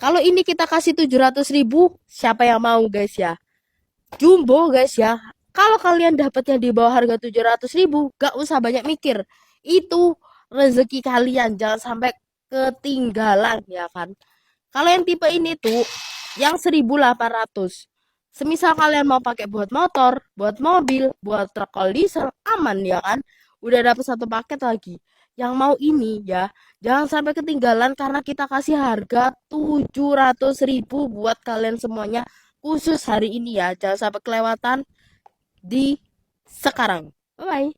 Kalau ini kita kasih 700.000, siapa yang mau guys ya? Jumbo guys ya. Kalau kalian dapatnya di bawah harga 700.000, gak usah banyak mikir. Itu rezeki kalian, jangan sampai ketinggalan ya kan. Kalau yang tipe ini tuh yang 1.800. Semisal kalian mau pakai buat motor, buat mobil, buat truk kalau diesel, aman ya kan? Udah dapet satu paket lagi. Yang mau ini ya, jangan sampai ketinggalan karena kita kasih harga 700.000 buat kalian semuanya khusus hari ini ya. Jangan sampai kelewatan di sekarang. Bye.